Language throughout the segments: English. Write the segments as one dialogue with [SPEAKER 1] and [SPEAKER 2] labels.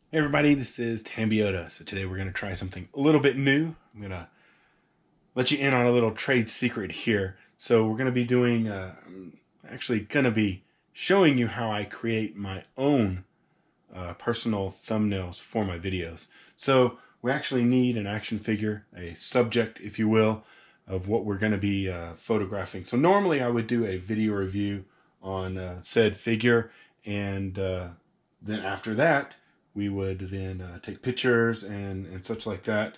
[SPEAKER 1] Hey everybody, this is Tambeyoda. So today we're going to try something a little bit new. I'm going to let you in on a little trade secret here. So we're going to be doing, I'm actually going to be showing you how I create my own personal thumbnails for my videos. So we actually need an action figure, a subject, if you will, of what we're going to be photographing. So normally I would do a video review on said figure, and then after that we would then take pictures and such like that,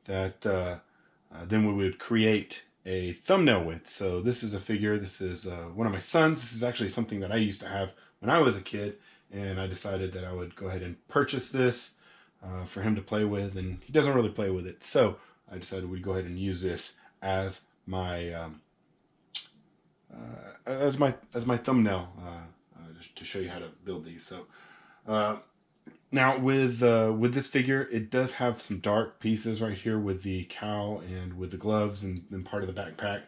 [SPEAKER 1] then we would create a thumbnail with. So this is a figure. This is one of my sons. This is actually something that I used to have when I was a kid, and I decided that I would go ahead and purchase this for him to play with, and he doesn't really play with it. So I decided we'd go ahead and use this as my as my thumbnail to show you how to build these. So now with this figure, it does have some dark pieces right here with the cowl and with the gloves and part of the backpack.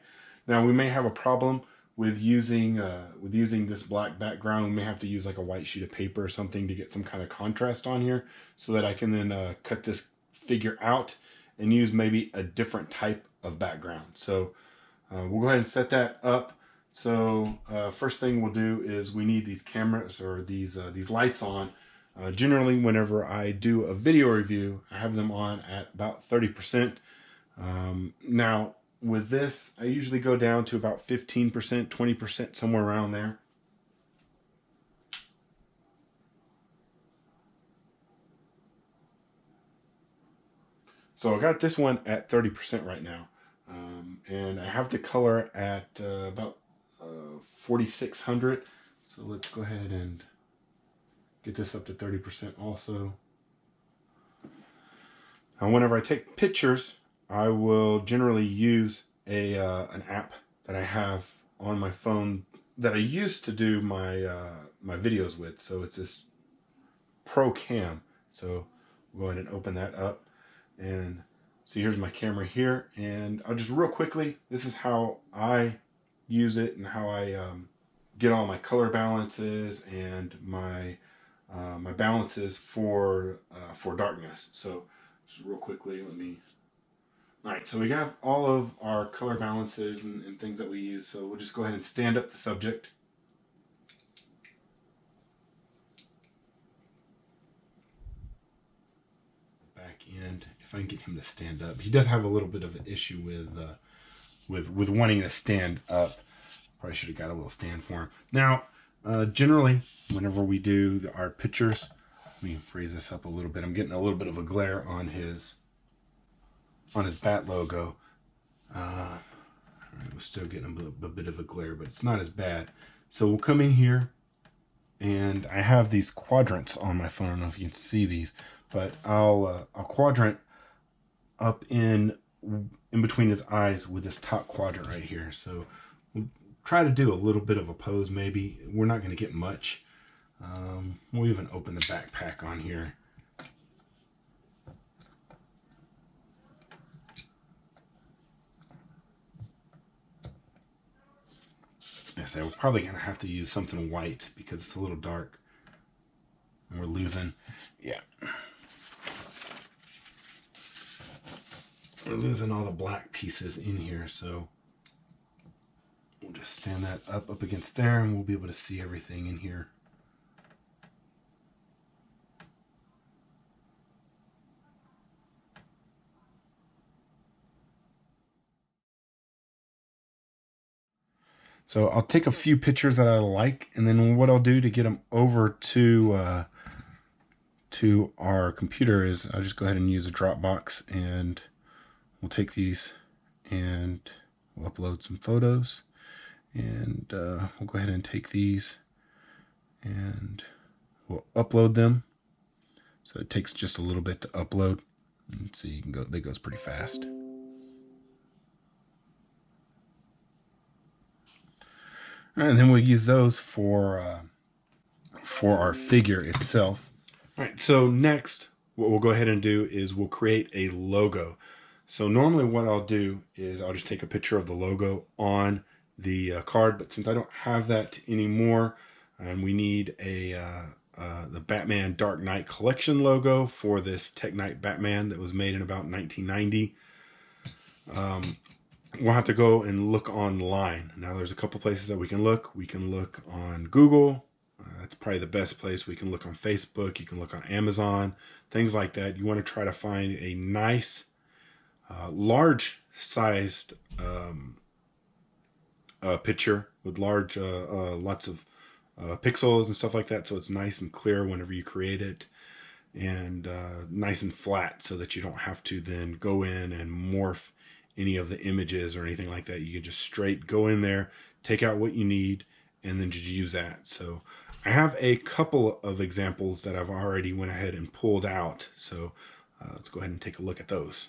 [SPEAKER 1] Now we may have a problem with using this black background. We may have to use like a white sheet of paper or something to get some kind of contrast on here, so that I can then cut this figure out and use maybe a different type of background. So we'll go ahead and set that up. So first thing we'll do is we need these cameras, or these lights on. Generally, whenever I do a video review, I have them on at about 30%. Now, with this, I usually go down to about 15%, 20%, somewhere around there. So I got this one at 30% right now. And I have the color at about 4600. So let's go ahead and get this up to 30% also. Now, whenever I take pictures, I will generally use an app that I have on my phone that I used to do my videos with. So it's this Pro Cam. So we'll go ahead and open that up, and see, here's my camera here, and I'll just real quickly, this is how I use it and how I get all my color balances and my balances for darkness. So just real quickly, let me. All right, so we have all of our color balances and things that we use. So we'll just go ahead and stand up the subject. Back end, if I can get him to stand up. He does have a little bit of an issue with wanting to stand up. Probably should have got a little stand for him. Now, generally, whenever we do our pictures, let me raise this up a little bit. I'm getting a little bit of a glare on his bat logo. We're still getting a bit of a glare, but it's not as bad. So we'll come in here, and I have these quadrants on my phone. I don't know if you can see these, but I'll quadrant up in between his eyes with this top quadrant right here. So we'll try to do a little bit of a pose. Maybe we're not going to get much. We'll even open the backpack on here. Yes, we're probably going to have to use something white because it's a little dark. And we're losing, yeah. We're losing all the black pieces in here, so we'll just stand that up against there, and we'll be able to see everything in here. So I'll take a few pictures that I like, and then what I'll do to get them over to our computer is I'll just go ahead and use a Dropbox, and we'll take these and we'll upload some photos, and we'll go ahead and take these and we'll upload them. So it takes just a little bit to upload, and so you can go, that goes pretty fast. And then we'll use those for our figure itself. All right, so next, what we'll go ahead and do is we'll create a logo. So normally what I'll do is I'll just take a picture of the logo on the card, but since I don't have that anymore, and we need a the Batman Dark Knight Collection logo for this Tech Knight Batman that was made in about 1990. We'll have to go and look online. Now there's a couple places that we can look. We can look on Google. That's probably the best place. We can look on Facebook. You can look on Amazon, things like that. You want to try to find a nice, large sized picture with large, lots of pixels and stuff like that. So it's nice and clear whenever you create it, and nice and flat so that you don't have to then go in and morph any of the images or anything like that. You can just straight go in there, take out what you need, and then just use that. So I have a couple of examples that I've already went ahead and pulled out. So let's go ahead and take a look at those.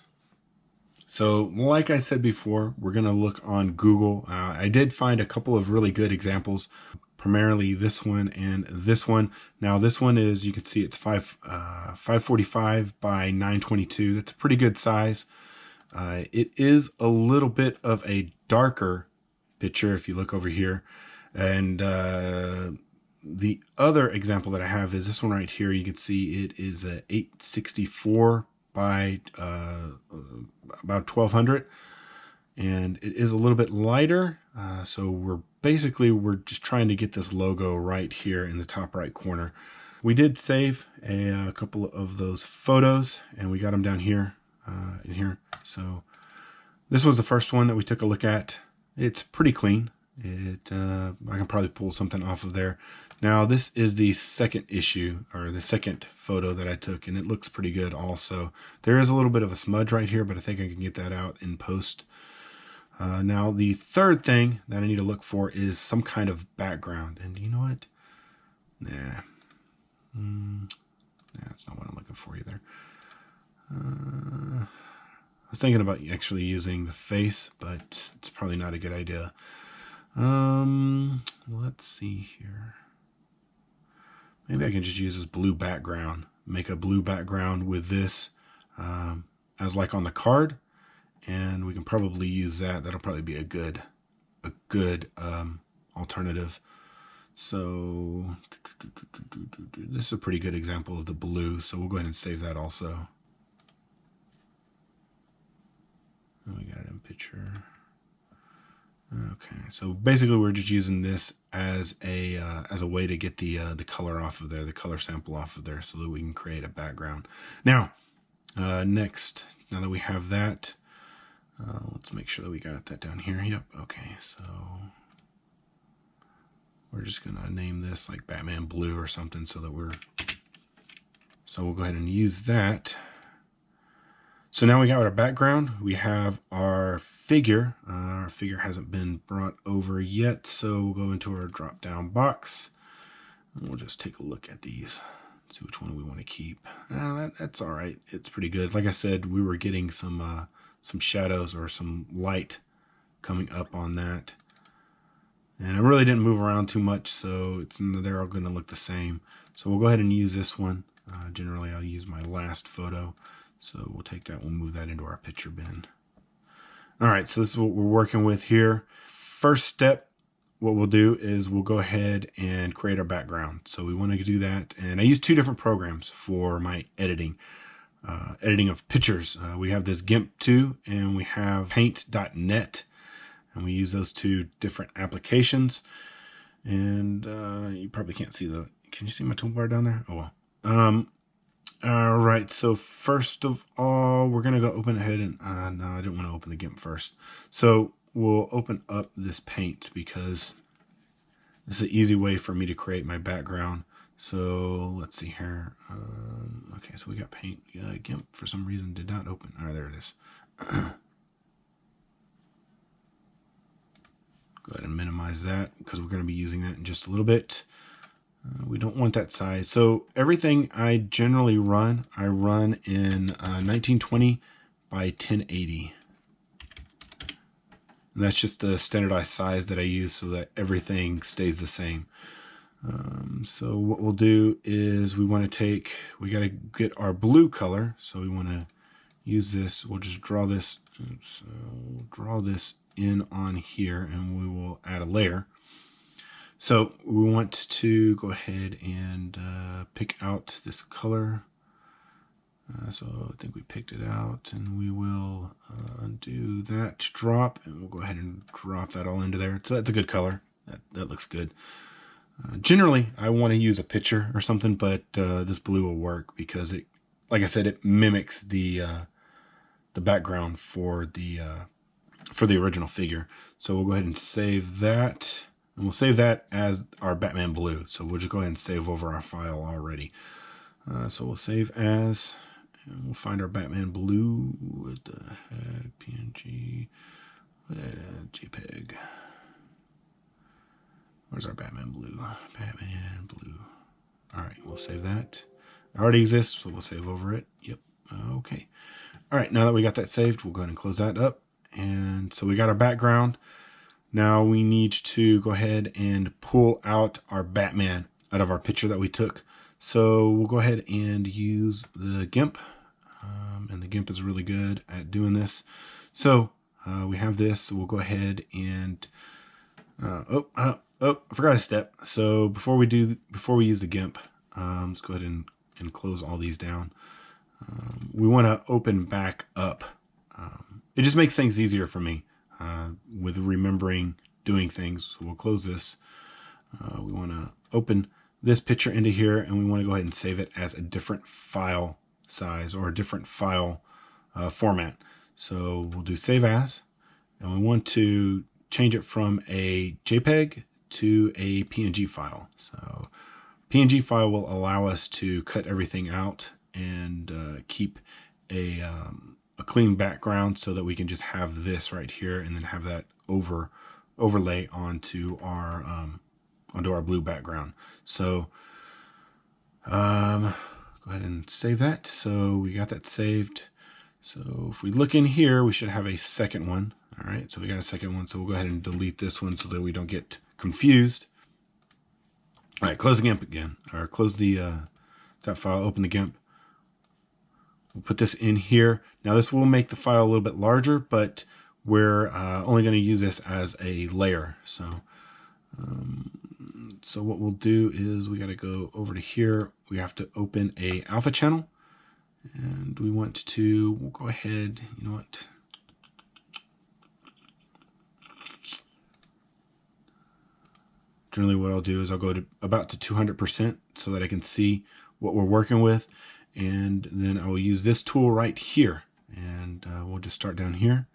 [SPEAKER 1] So like I said before, we're going to look on Google. I did find a couple of really good examples, primarily this one and this one. Now this one is, you can see it's 545 by 922. That's a pretty good size. It is a little bit of a darker picture if you look over here. And the other example that I have is this one right here. You can see it is a 864 by about 1200. And it is a little bit lighter. So we're just trying to get this logo right here in the top right corner. We did save a couple of those photos, and we got them down here. In here. So this was the first one that we took a look at. It's pretty clean. I can probably pull something off of there. Now this is the second issue, or the second photo that I took, and it looks pretty good also. There is a little bit of a smudge right here, but I think I can get that out in post. Now the third thing that I need to look for is some kind of background. And you know what? Nah. That's not what I'm looking for either. I was thinking about actually using the face, but it's probably not a good idea. Let's see here. Maybe I can just use this blue background. Make a blue background with this as like on the card, and we can probably use that. That'll probably be a good alternative. So this is a pretty good example of the blue, so we'll go ahead and save that also. We got it in picture. Okay, so basically we're just using this as a way to get the color off of there, the color sample off of there, so that we can create a background. Now, next, now that we have that, let's make sure that we got that down here. Yep. Okay, so we're just gonna name this like Batman Blue or something, so that so we'll go ahead and use that. So now we got our background, we have our figure. Our figure hasn't been brought over yet, so we'll go into our drop down box and we'll just take a look at these, see which one we want to keep. That's all right, it's pretty good. Like I said, we were getting some shadows or some light coming up on that, and I really didn't move around too much, so they're all going to look the same. So we'll go ahead and use this one. Generally I'll use my last photo. So we'll take that, we'll move that into our picture bin. All right, so this is what we're working with here. First step, what we'll do is we'll go ahead and create our background. So we want to do that. And I use two different programs for my editing of pictures. We have this GIMP 2 and we have paint.net. And we use those two different applications. And you probably can't see can you see my toolbar down there? Oh well. All right, so first of all, we're going to go open ahead and, no, I didn't want to open the GIMP first. So we'll open up this paint because this is an easy way for me to create my background. So let's see here. Okay, so we got paint. GIMP for some reason did not open. All right, there it is. Go ahead and minimize that because we're going to be using that in just a little bit. We don't want that size. So everything I generally run, I run in 1920 by 1080. And that's just the standardized size that I use so that everything stays the same. So what we'll do is we got to get our blue color. So we want to use this. We'll just draw this. We'll draw this in on here and we will add a layer. So we want to go ahead and pick out this color. So I think we picked it out, and we will undo that drop, and we'll go ahead and drop that all into there. So that's a good color. That looks good. Generally, I want to use a picture or something, but this blue will work because it, like I said, it mimics the background for the original figure. So we'll go ahead and save that, and we'll save that as our Batman blue. So we'll just go ahead and save over our file already. So we'll save as, and we'll find our Batman blue. What the heck? PNG, JPEG. Where's our Batman blue? Batman blue. All right, we'll save that. It already exists, so we'll save over it. Yep. Okay. All right, now that we got that saved, we'll go ahead and close that up. And so we got our background. Now we need to go ahead and pull out our Batman out of our picture that we took. So we'll go ahead and use the GIMP. And the GIMP is really good at doing this. So we have this. So we'll go ahead and I forgot a step. So before we use the GIMP, let's go ahead and close all these down. We want to open back up. It just makes things easier for me with remembering doing things. So we'll close this. We want to open this picture into here, and we want to go ahead and save it as a different file size or a different file format. So we'll do save as, and we want to change it from a JPEG to a PNG file. So PNG file will allow us to cut everything out and keep a clean background so that we can just have this right here and then have that overlay onto our blue background. So go ahead and save that. So we got that saved. So if we look in here, we should have a second one. All right, so we got a second one. So we'll go ahead and delete this one so that we don't get confused. All right, close the GIMP again, or close the that file, open the GIMP. We'll put this in here. Now this will make the file a little bit larger, but we're only going to use this as a layer. So what we'll do is we got to go over to here. We have to open a alpha channel, and we want to, we'll go ahead, you know what? Generally what I'll do is I'll go to about to 200% so that I can see what we're working with. And then I will use this tool right here, and we'll just start down here.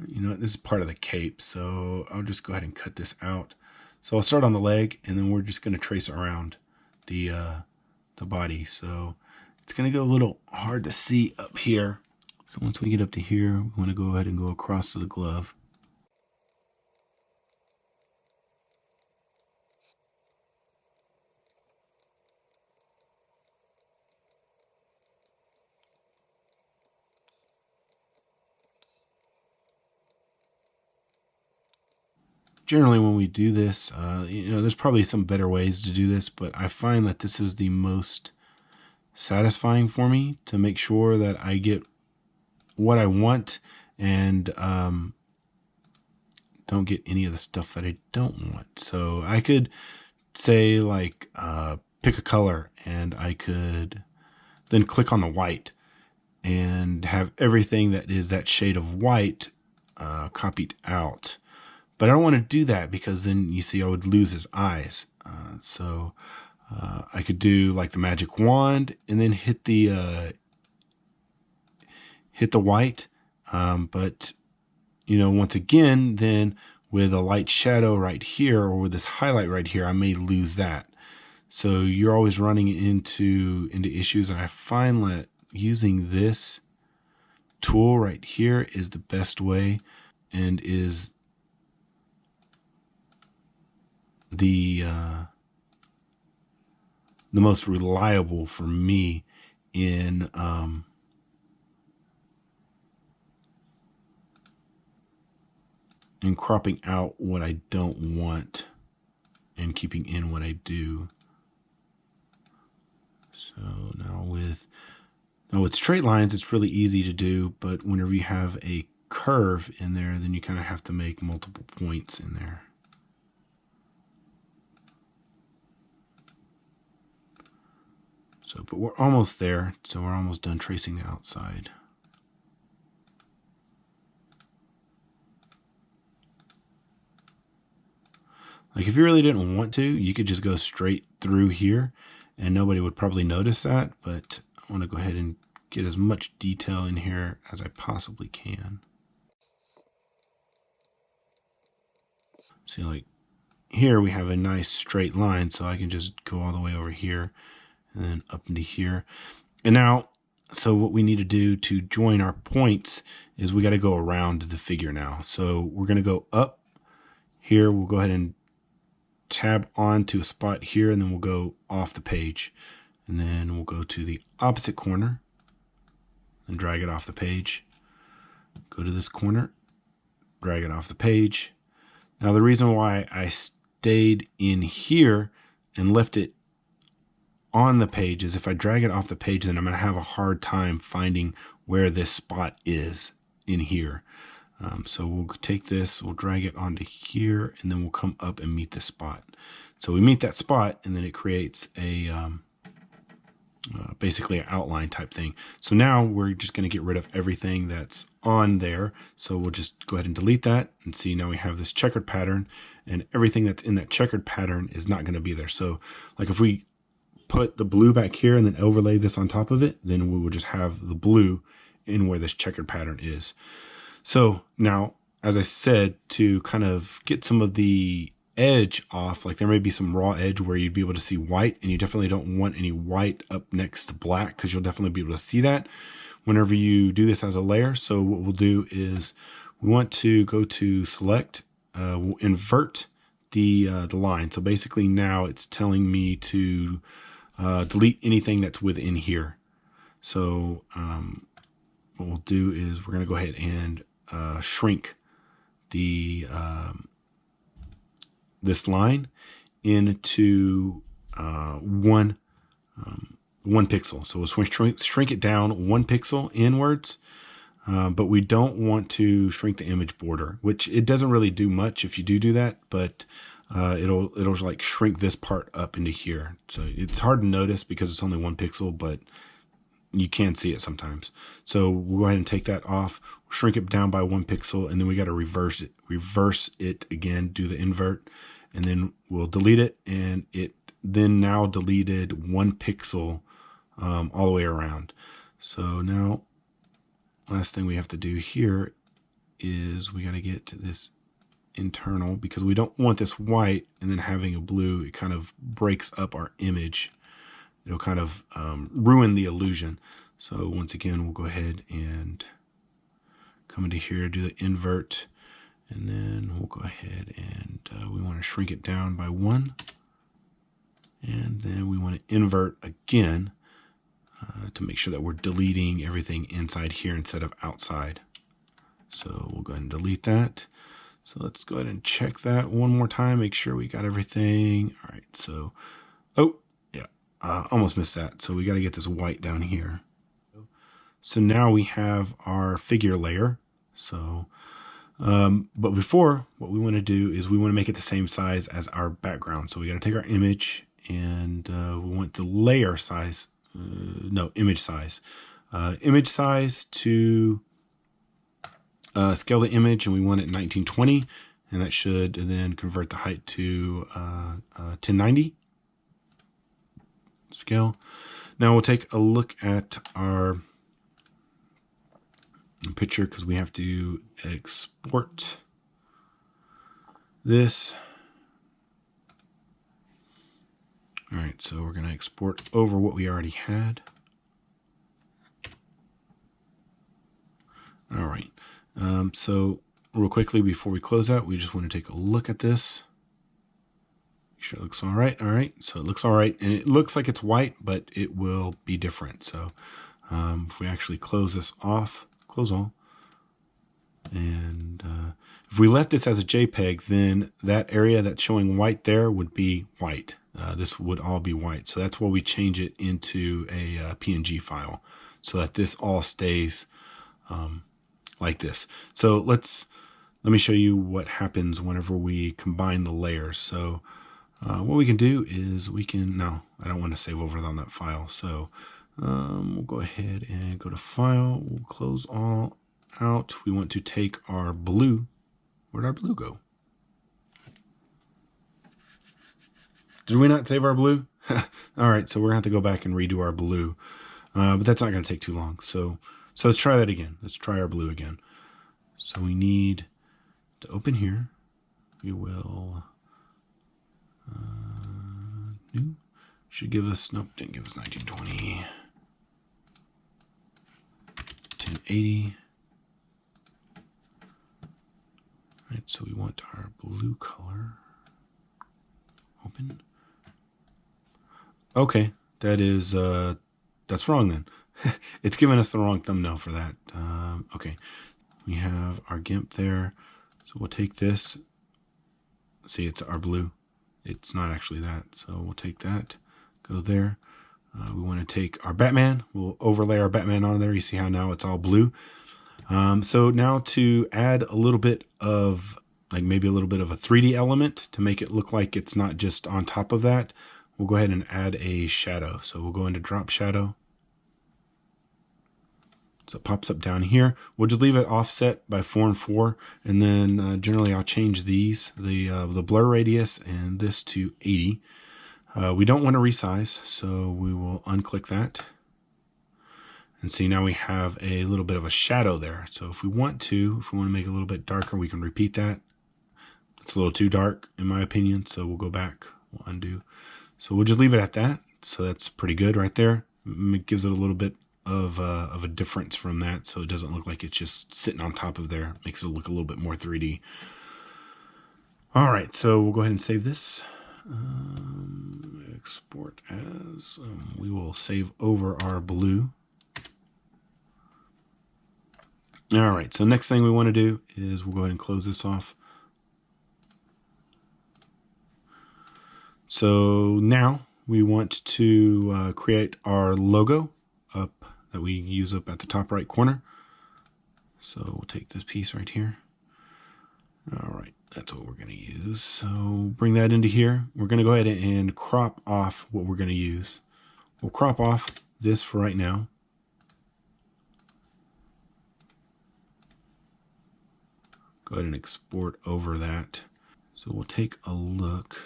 [SPEAKER 1] You know, this is part of the cape, so I'll just go ahead and cut this out. So I'll start on the leg, and then we're just going to trace around the body. So it's going to go a little hard to see up here. So once we get up to here, we want to go ahead and go across to the glove. Generally when we do this, you know, there's probably some better ways to do this, but I find that this is the most satisfying for me to make sure that I get what I want and don't get any of the stuff that I don't want. So I could say like pick a color, and I could then click on the white and have everything that is that shade of white copied out. But I don't want to do that because then you see I would lose his eyes. So I could do like the magic wand and then hit the white. But you know, once again, then with a light shadow right here or with this highlight right here, I may lose that. So you're always running into issues, and I find that using this tool right here is the best way and is the most reliable for me in cropping out what I don't want and keeping in what I do. So now with straight lines, it's really easy to do, but whenever you have a curve in there, then you kind of have to make multiple points in there. So, but we're almost there. So we're almost done tracing the outside. Like if you really didn't want to, you could just go straight through here and nobody would probably notice that. But I want to go ahead and get as much detail in here as I possibly can. See, like here we have a nice straight line, so I can just go all the way over here and then up into here. And now, so what we need to do to join our points is we got to go around the figure now. So we're going to go up here. We'll go ahead and tab on to a spot here, and then we'll go off the page. And then we'll go to the opposite corner and drag it off the page. Go to this corner, drag it off the page. Now the reason why I stayed in here and left it on the page is if I drag it off the page, then I'm going to have a hard time finding where this spot is in here. So we'll take this, we'll drag it onto here, and then we'll come up and meet the spot. So we meet that spot, and then it creates a basically an outline type thing. So now we're just going to get rid of everything that's on there. So we'll just go ahead and delete that, and see now we have this checkered pattern, and everything that's in that checkered pattern is not going to be there. So like if we put the blue back here and then overlay this on top of it, then we will just have the blue in where this checkered pattern is. So now, as I said, to kind of get some of the edge off, like there may be some raw edge where you'd be able to see white, and you definitely don't want any white up next to black because you'll definitely be able to see that whenever you do this as a layer. So what we'll do is we want to go to select, we'll invert the line. So basically now it's telling me to delete anything that's within here. So what we'll do is we're going to go ahead and shrink the this line into one pixel. So we'll shrink it down 1 pixel inwards, but we don't want to shrink the image border, which it doesn't really do much if you do that, but it'll like shrink this part up into here. So it's hard to notice because it's only 1 pixel, but you can see it sometimes. So we'll go ahead and take that off, shrink it down by 1 pixel, and then we got to reverse it again, do the invert, and then we'll delete it, and it then now deleted 1 pixel all the way around. So now last thing we have to do here is we got to get to this internal, because we don't want this white and then having a blue. It kind of breaks up our image. It'll kind of ruin the illusion. So once again, we'll go ahead and come into here, do the invert, and then we'll go ahead and we want to shrink it down by 1. And then we want to invert again to make sure that we're deleting everything inside here instead of outside. So we'll go ahead and delete that. So let's go ahead and check that one more time, make sure we got everything. All right, so, oh, yeah, almost missed that. So we got to get this white down here. So now we have our figure layer. So, but before, what we want to do is we want to make it the same size as our background. So we got to take our image, and we want the layer size, image size. Image size to scale the image, and we want it 1920, and that should then convert the height to 1090 scale. Now we'll take a look at our picture because we have to export this. All right, so we're going to export over what we already had. All right. So real quickly before we close out, we just want to take a look at this. Make sure it looks all right. All right, so it looks all right, and it looks like it's white, but it will be different. So if we actually close this off, close all, and if we left this as a JPEG, then that area that's showing white there would be white. This would all be white. So that's why we change it into a PNG file, so that this all stays like this. So let me show you what happens whenever we combine the layers. So What we can do is no, I don't want to save over on that file. So we'll go ahead and go to File. We'll close all out. We want to take our blue. Where'd our blue go? Did we not save our blue? All right, so we're gonna have to go back and redo our blue, but that's not gonna take too long. So let's try that again. Let's try our blue again. So we need to open here. We will new. Should give us, nope, didn't give us 1920. 1080. Right, so we want our blue color. Open. Okay, that is, that's wrong then. It's giving us the wrong thumbnail for that. Okay, we have our GIMP there. So we'll take this. See, it's our blue. It's not actually that. So we'll take that, go there. We want to take our Batman. We'll overlay our Batman on there. You see how now it's all blue. So now to add a little bit of, like maybe a little bit of a 3D element to make it look like it's not just on top of that, we'll go ahead and add a shadow. So we'll go into drop shadow. So it pops up down here. We'll just leave it offset by 4 and 4. And then generally I'll change these, the blur radius and this to 80. We don't want to resize, so we will unclick that. And see, now we have a little bit of a shadow there. So if we want to make it a little bit darker, we can repeat that. It's a little too dark in my opinion, so we'll go back, we'll undo. So we'll just leave it at that. So that's pretty good right there. It gives it a little bit of a difference from that, so it doesn't look like it's just sitting on top of there. Makes it look a little bit more 3D. All right, so we'll go ahead and save this. Export as, we will save over our blue. All right, so next thing we want to do is we'll go ahead and close this off. So now we want to create our logo up that we use up at the top right corner. So we'll take this piece right here. All right, that's what we're going to use. So bring that into here. We're going to go ahead and crop off what we're going to use. We'll crop off this for right now. Go ahead and export over that. So we'll take a look.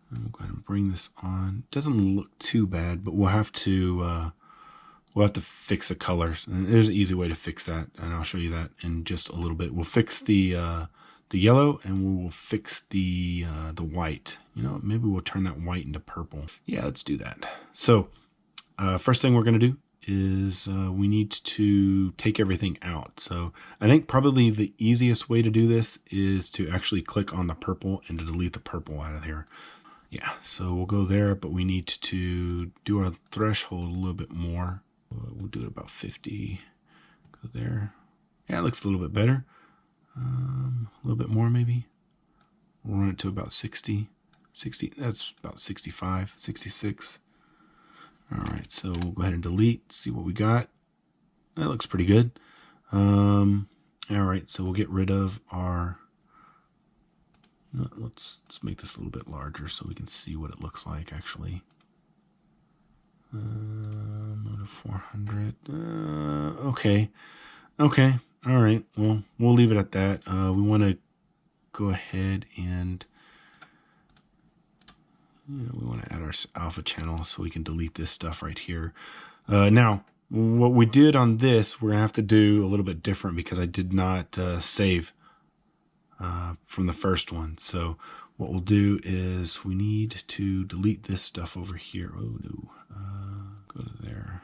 [SPEAKER 1] And we'll go ahead and bring this on. It doesn't look too bad, but we'll have to fix the colors. And there's an easy way to fix that, and I'll show you that in just a little bit. We'll fix the yellow, and we will fix the white. You know, maybe we'll turn that white into purple. Yeah, let's do that. So first thing we're going to do is we need to take everything out. So I think probably the easiest way to do this is to actually click on the purple and to delete the purple out of here. Yeah, so we'll go there, but we need to do our threshold a little bit more. We'll do it about 50. Go there. Yeah, it looks a little bit better. A little bit more maybe. We'll run it to about 60. 60, that's about 65, 66. All right, so we'll go ahead and delete, see what we got. That looks pretty good. All right, so we'll get rid of our, let's make this a little bit larger so we can see what it looks like actually. 400, okay. All right, well, we'll leave it at that. We want to go ahead and we want to add our alpha channel so we can delete this stuff right here. Now, what we did on this, we're going to have to do a little bit different because I did not save from the first one. So what we'll do is we need to delete this stuff over here. Oh, no. Go to there.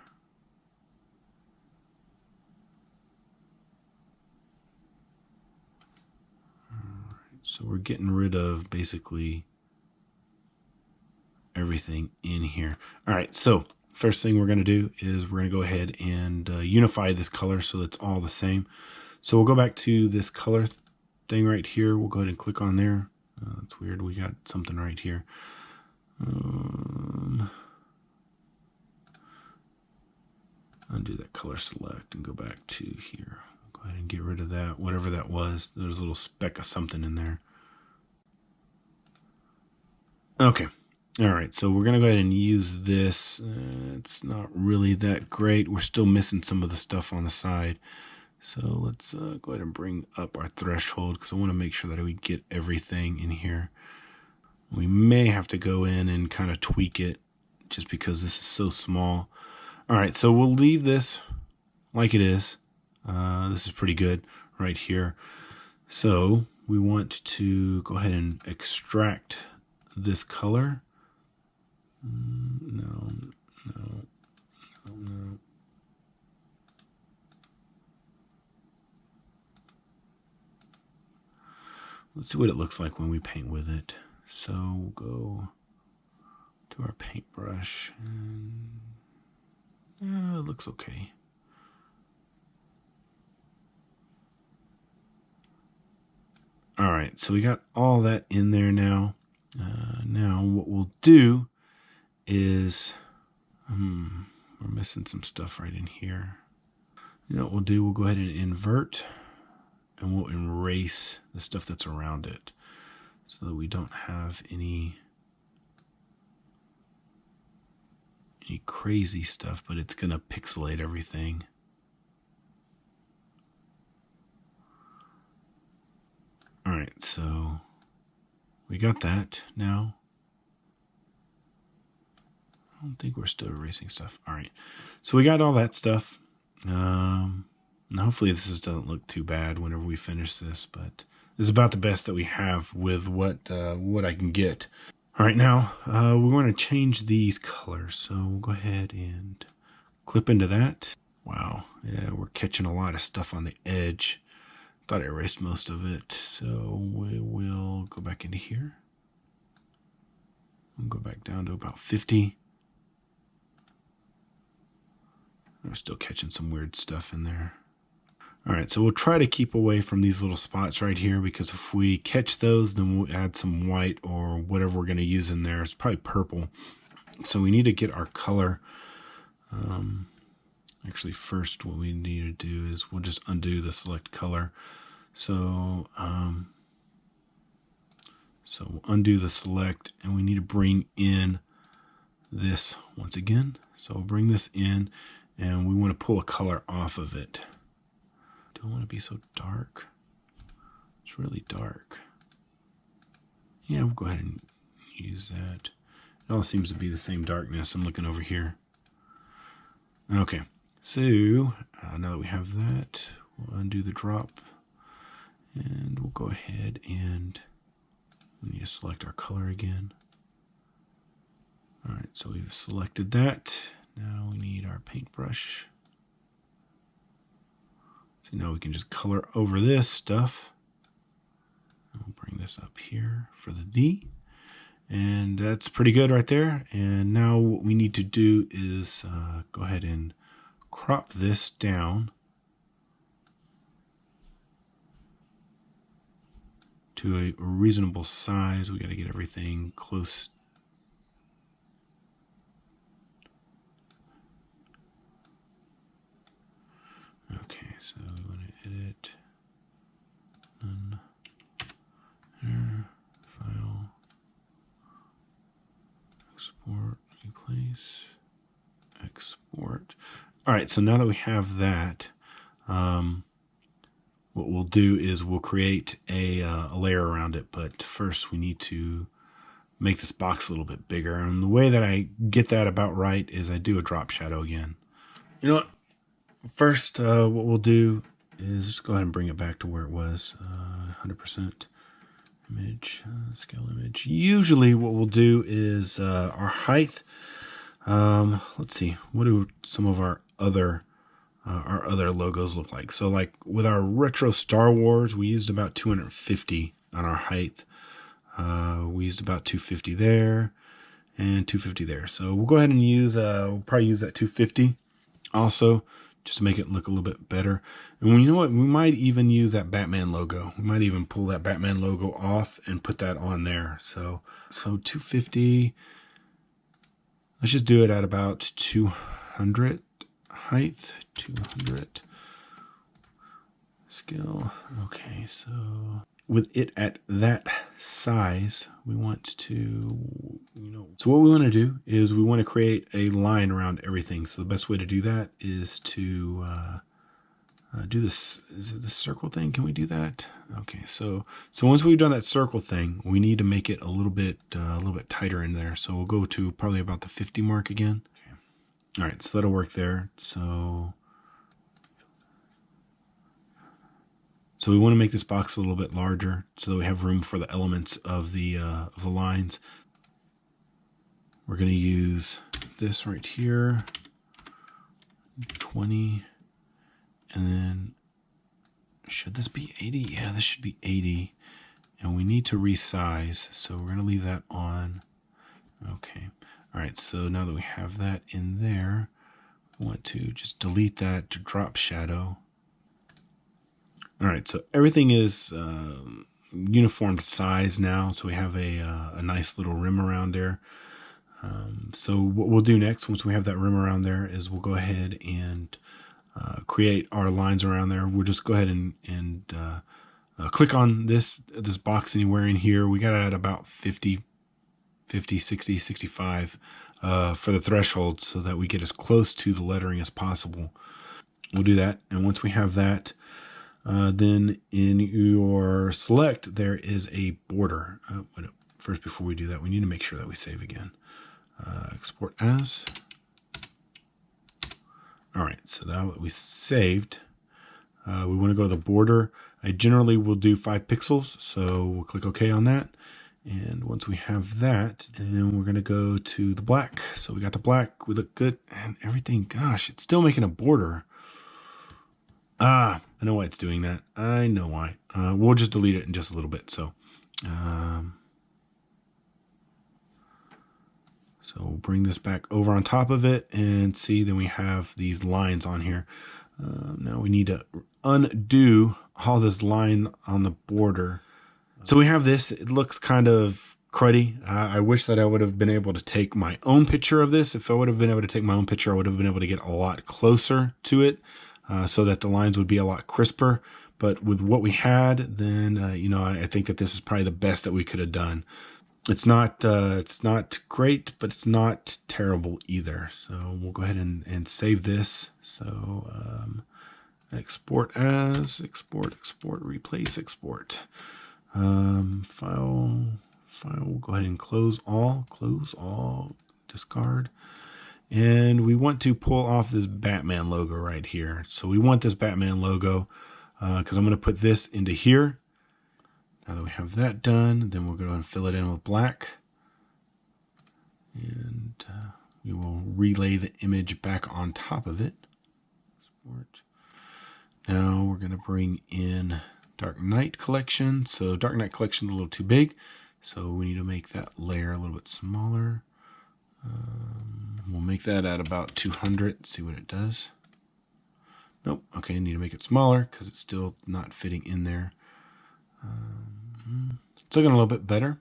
[SPEAKER 1] All right, so we're getting rid of basically everything in here. All right, so first thing we're going to do is we're going to go ahead and unify this color so it's all the same. So we'll go back to this color thing right here. We'll go ahead and click on there. That's weird. We got something right here. Undo that color select and go back to here. We'll go Go ahead and get rid of that, whatever that was. There's a little speck of something in there. Okay. All right, so we're going to go ahead and use this. It's not really that great. We're still missing some of the stuff on the side. So let's go ahead and bring up our threshold because I want to make sure that we get everything in here. We may have to go in and kind of tweak it just because this is so small. All right, so we'll leave this like it is. This is pretty good right here. So we want to go ahead and extract this color. No. Let's see what it looks like when we paint with it. So we'll go to our paintbrush. And, it looks okay. All right, so we got all that in there now. Now what we'll do is, we're missing some stuff right in here. You know what we'll do? We'll go ahead and invert, and we'll erase the stuff that's around it so that we don't have any crazy stuff, but it's going to pixelate everything. All right, so we got that now. I don't think we're still erasing stuff. All right, so we got all that stuff. Hopefully this doesn't look too bad whenever we finish this, but this is about the best that we have with what I can get. All right, now we want to change these colors, so we'll go ahead and clip into that. Wow, yeah, we're catching a lot of stuff on the edge. Thought I erased most of it, so we will go back into here. We'll go back down to about 50. We're still catching some weird stuff in there. All right, so we'll try to keep away from these little spots right here because if we catch those, then we'll add some white or whatever we're going to use in there. It's probably purple. So we need to get our color. Actually, first what we need to do is we'll just undo the select color. So, so we'll undo the select, and we need to bring in this once again. So we'll bring this in, and we want to pull a color off of it. Don't want to be so dark. It's really dark. Yeah, we'll go ahead and use that. It all seems to be the same darkness. I'm looking over here. Okay, so now that we have that, we'll undo the drop, and we'll go ahead and we need to select our color again. All right, so we've selected that. Now we need our paintbrush. So now we can just color over this stuff. We'll bring this up here for the D. And that's pretty good right there. And now what we need to do is go ahead and crop this down to a reasonable size. We got to get everything close. Okay, so we want to edit, none, there, file, export, replace, export. All right, so now that we have that, what we'll do is we'll create a layer around it, but first we need to make this box a little bit bigger. And the way that I get that about right is I do a drop shadow again. You know what? First, what we'll do is just go ahead and bring it back to where it was, 100% image, scale image. Usually what we'll do is our height. Let's see, what do some of our other logos look like? So like with our retro Star Wars, we used about 250 on our height. We used about 250 there and 250 there. So we'll go ahead and use, we'll probably use that 250 also, just to make it look a little bit better. And you know what? We might even use that Batman logo. We might even pull that Batman logo off and put that on there. So 250. Let's just do it at about 200 height. 200. scale. Okay, so with it at that size, we want to, so what we want to do is we want to create a line around everything. So the best way to do that is to do this. Is it the circle thing? Can we do that? Okay, so once we've done that circle thing, we need to make it a little bit tighter in there. So we'll go to probably about the 50 mark again. Okay. All right, so that'll work there. So we want to make this box a little bit larger so that we have room for the elements of the lines. We're going to use this right here, 20, and then should this be 80? Yeah, this should be 80. And we need to resize, so we're going to leave that on. Okay. All right, so now that we have that in there, we want to just delete that to drop shadow. All right, so everything is uniform size now, so we have a nice little rim around there. So what we'll do next, once we have that rim around there, is we'll go ahead and create our lines around there. We'll just go ahead and click on this box anywhere in here. We got it at about 50, 60, 65 for the threshold so that we get as close to the lettering as possible. We'll do that, and once we have that, then in your select, there is a border. First, before we do that, we need to make sure that we save again. Export as. All right, so now that we saved, we want to go to the border. I generally will do 5 pixels, so we'll click OK on that. And once we have that, then we're going to go to the black. So we got the black, we look good, and everything. Gosh, it's still making a border. I know why it's doing that. I know why. We'll just delete it in just a little bit. So we'll bring this back over on top of it and see, then we have these lines on here. Now we need to undo all this line on the border. So we have this. It looks kind of cruddy. I wish that I would have been able to take my own picture of this. If I would have been able to take my own picture, I would have been able to get a lot closer to it so that the lines would be a lot crisper. But with what we had, then, I think that this is probably the best that we could have done. It's not great, but it's not terrible either. So we'll go ahead and save this. So export as, export, replace, export. File, we'll go ahead and close all, discard. And we want to pull off this Batman logo right here. So we want this Batman logo because I'm going to put this into here. Now that we have that done, then we'll go and fill it in with black. And we will relay the image back on top of it. Export. Now we're going to bring in Dark Knight Collection. So Dark Knight Collection is a little too big, so we need to make that layer a little bit smaller. We'll make that at about 200, see what it does. Nope, okay, I need to make it smaller because it's still not fitting in there. It's looking a little bit better.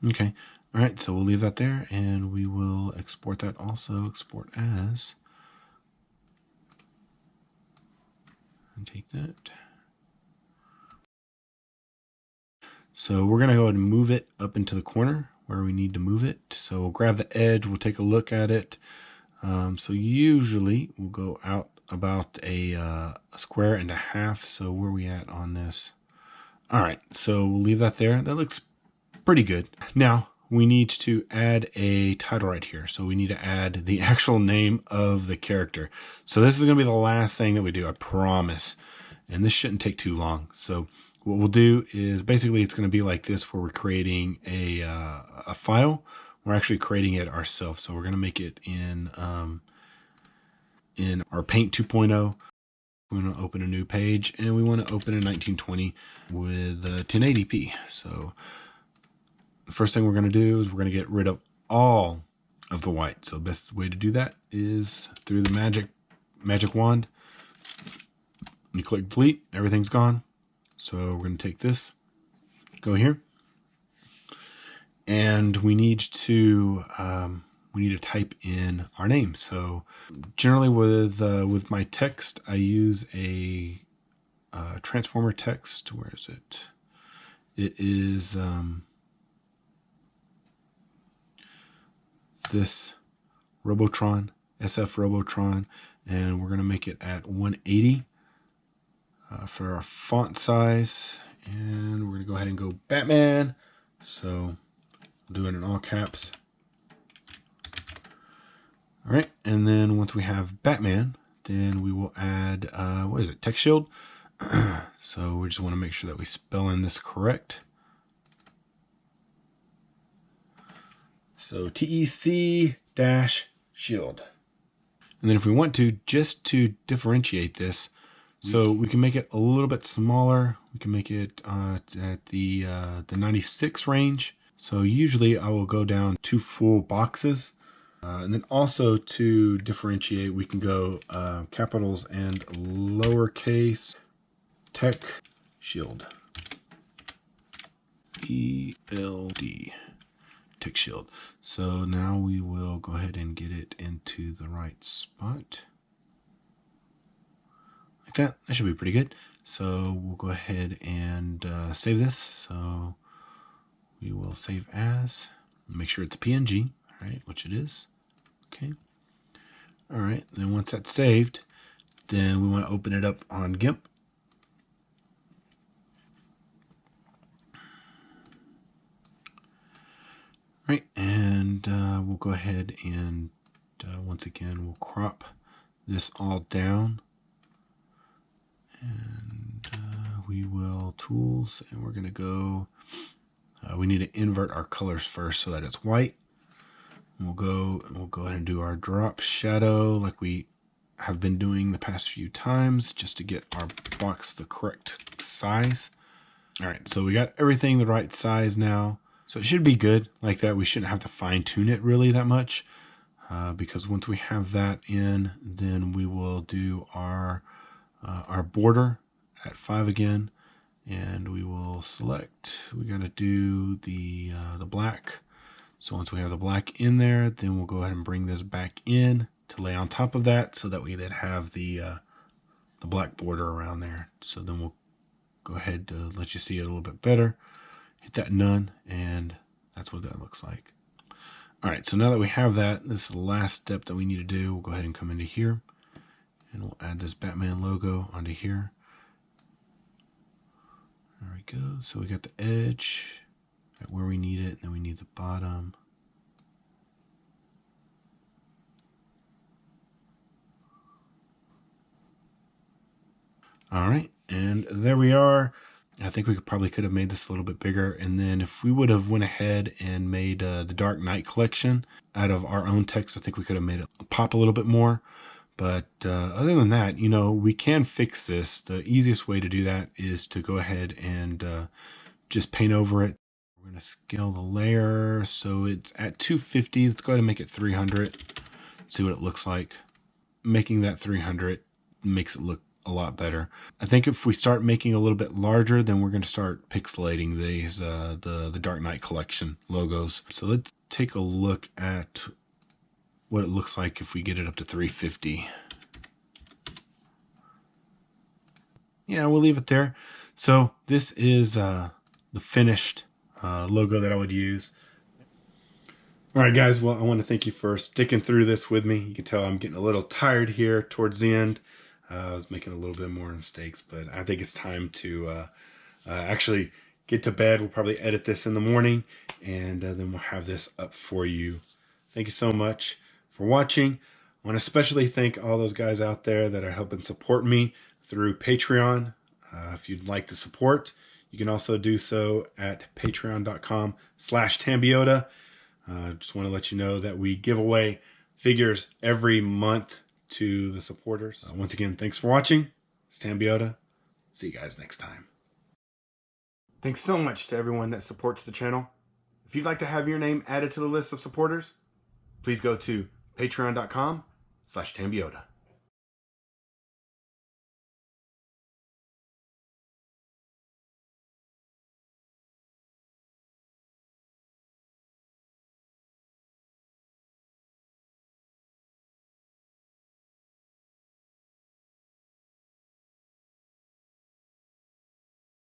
[SPEAKER 1] Okay, all right, so we'll leave that there and we will export that also, export as. And take that. So we're going to go ahead and move it up into the corner where we need to move it. So we'll grab the edge, we'll take a look at it. So usually we'll go out about a square and a half. So where are we at on this? All right, so we'll leave that there. That looks pretty good. Now we need to add a title right here. So we need to add the actual name of the character. So this is going to be the last thing that we do, I promise. And this shouldn't take too long. So what we'll do is basically it's going to be like this where we're creating a file. We're actually creating it ourselves. So we're going to make it in our Paint 2.0. We want to open a new page and we want to open in 1920 with 1080p. So the first thing we're going to do is we're going to get rid of all of the white. So the best way to do that is through the magic wand. You click delete, everything's gone. So we're going to take this, go here, and we need to type in our name. So generally with my text, I use a transformer text. Where is it? It is this Robotron, SF Robotron, and we're going to make it at 180 for our font size. And we're going to go ahead and go Batman. So we'll do it in all caps. All right, and then once we have Batman, then we will add, what is it, text shield? So we just want to make sure that we spell in this correct. So TEC-shield. And then if we want to, just to differentiate this, so we can make it a little bit smaller. We can make it at the 96 range. So usually I will go down 2 full boxes. And then also to differentiate, we can go capitals and lowercase tech shield. ELD. Tech shield. So now we will go ahead and get it into the right spot. Like that. That should be pretty good. So we'll go ahead and save this. So we will save as. Make sure it's a PNG, right? Which it is. Okay. All right. Then once that's saved, then we want to open it up on GIMP. Right, and we'll go ahead and once again we'll crop this all down, and we will tools, and we're going to go. We need to invert our colors first so that it's white. We'll go ahead and do our drop shadow like we have been doing the past few times, just to get our box the correct size. All right, so we got everything the right size now. So it should be good like that. We shouldn't have to fine tune it really that much, because once we have that in, then we will do our border at 5 again, and we will select. We got to do the black. So once we have the black in there, then we'll go ahead and bring this back in to lay on top of that, so that we then have the black border around there. So then we'll go ahead to let you see it a little bit better. Hit that none, and that's what that looks like. All right, so now that we have that, this is the last step that we need to do. We'll go ahead and come into here, and we'll add this Batman logo onto here. There we go. So we got the edge at where we need it, and then we need the bottom. All right, and there we are. I think we probably could have made this a little bit bigger, and then if we would have went ahead and made the Dark Knight collection out of our own text, I think we could have made it pop a little bit more. But other than that, you know, we can fix this. The easiest way to do that is to go ahead and just paint over it. We're going to scale the layer so it's at 250. Let's go ahead and make it 300. See what it looks like. Making that 300 makes it look a lot better. I think if we start making a little bit larger, then we're going to start pixelating these the Dark Knight collection logos. So let's take a look at what it looks like if we get it up to 350. Yeah, we'll leave it there. So this is the finished logo that I would use. All right, guys. Well, I want to thank you for sticking through this with me. You can tell I'm getting a little tired here towards the end. I was making a little bit more mistakes, but I think it's time to actually get to bed. We'll probably edit this in the morning, and then we'll have this up for you. Thank you so much for watching. I want to especially thank all those guys out there that are helping support me through Patreon. If you'd like to support, you can also do so at patreon.com/Tambeyoda. Just want to let you know that we give away figures every month to the supporters. Once again, thanks for watching. It's Tambeyoda. See you guys next time. Thanks so much to everyone that supports the channel. If you'd like to have your name added to the list of supporters, please go to patreon.com/Tambeyoda.